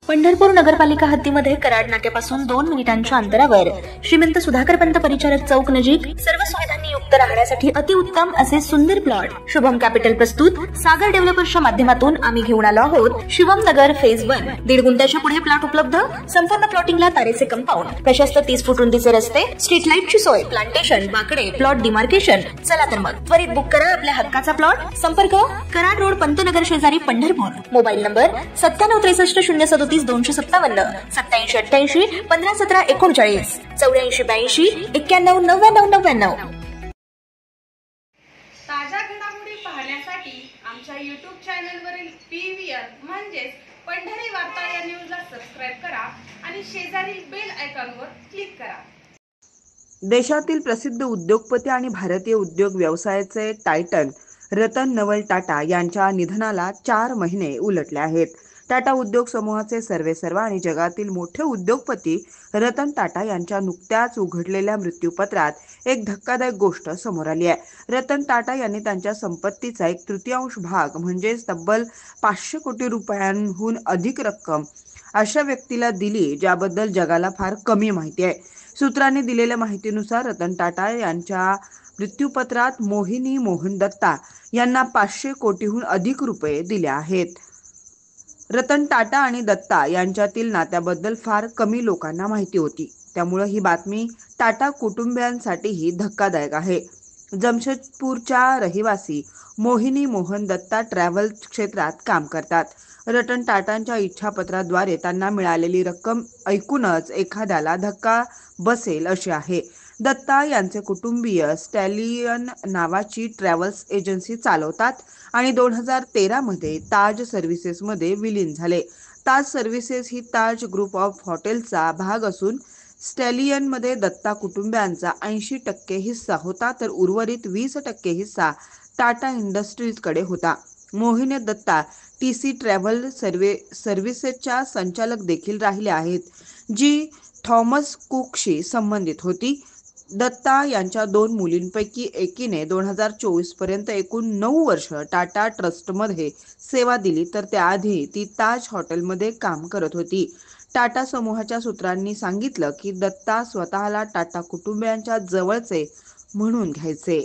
पंढरपूर नगरपालिका हद्दीमध्ये कराड नाक्यापासून 2 मिनिटांच्या अंतरावर श्रीमंत सुधाकर पंत परिचारक चौक नजीक सर्व सुविधांनी युक्त राहण्यासाठी अतिउत्तम असे सुंदर प्लॉट शुभम कॅपिटल प्रस्तुत सागर डेव्हलपर्सच्या माध्यमातून आम्ही घेऊन आलो आहोत शिवम नगर फेज 1 1.5 गुंठ्याच्या पुढे प्लॉट उपलब्ध संपूर्ण प्लॉटिंगला तारेचे कंपाऊंड प्रशस्त 30 फूट रुंदीचे रस्ते स्ट्रीट लाईटची सोय प्लांटेशन बाकडे प्लॉट डिमार्केशन चला तर मग त्वरित बुक करा आपल्या हक्काचा प्लॉट संपर्क कराड रोड पंतनगर शेजारी पंढरपूर मोबाईल नंबर 9763 037 257 87 88 15 17 39 84 82 91 99 99. ताज्या घडामोडी पाहण्यासाठी आमच्या YouTube चॅनलवरील PVR म्हणजेच पंढरी वार्ता या न्यूजला सबस्क्राइब करा आणि शेजारील बेल आयकॉनवर क्लिक करा. देशातील प्रसिद्ध उद्योगपती आणि भारतीय उद्योग व्यवसायाचे टायटन रतन नवल टाटा यांच्या निधनाला 4 महिने उलटले आहेत. टाटा उद्योग समूहाचे सर्वेसर्वा आणि जगातील मोठे उद्योगपती रतन टाटा यांच्या नुकत्याच उघडलेल्या मृत्यूपत्रात एक धक्कादायक गोष्ट समोर आली आहे. रतन टाटा यांनी त्यांच्या संपत्तीचा 1/3 भाग म्हणजे तब्बल 500 कोटी रुपयांहून अधिक रक्कम अशा व्यक्तीला दिली ज्याबद्दल जगाला फार कमी माहिती आहे. सूत्रांनी दिलेल्या माहितीनुसार रतन टाटा यांच्या मृत्यूपत्रात मोहिनी मोहन दत्ता यांना 500 कोटीहून अधिक रुपये दिले आहेत. रतन टाटा आणि दत्ता यांच्यातील नात्याबद्दल फार कमी लोकांना माहिती होती. त्यामुळे ही बातमी टाटा कुटुंबियांसाठीही धक्कादायक आहे. जमशेदपूरच्या रहिवासी मोहिनी मोहन दत्ता ट्रॅव्हल क्षेत्रात काम करतात. रतन टाटांच्या इच्छापत्राद्वारे त्यांना मिळालेली रक्कम ऐकूनच एखाद्याला धक्का बसेल अशी आहे. दत्ता यांचे कुटुंबीय स्टॅलियन नावाची ट्रॅव्हल्स एजन्सी चालवतात आणि 2013 मध्ये ताज सर्व्हिसेसमध्ये विलीन झाले. ताज सर्व्हिसेस ही ताज ग्रुप ऑफ हॉटेलचा भाग असून स्टॅलियनमध्ये दत्ता कुटुंबियांचा 80% हिस्सा होता तर उर्वरित 20% हिस्सा टाटा इंडस्ट्रीजकडे होता. मोहिनी दत्ता TC ट्रॅव्हल सर्व्हिसेसच्या संचालक देखील राहिले आहेत, जी थॉमस कुकशी संबंधित होती. दत्ता यांच्या 2 मुलींपैकी एकीने 2024 पर्यंत एकूण 9 वर्ष टाटा ट्रस्टमध्ये सेवा दिली तर त्याआधी ती ताज हॉटेलमध्ये काम करत होती. टाटा समूहाच्या सूत्रांनी सांगितलं की दत्ता स्वतःला टाटा कुटुंबियांच्या जवळचे म्हणून घ्यायचे.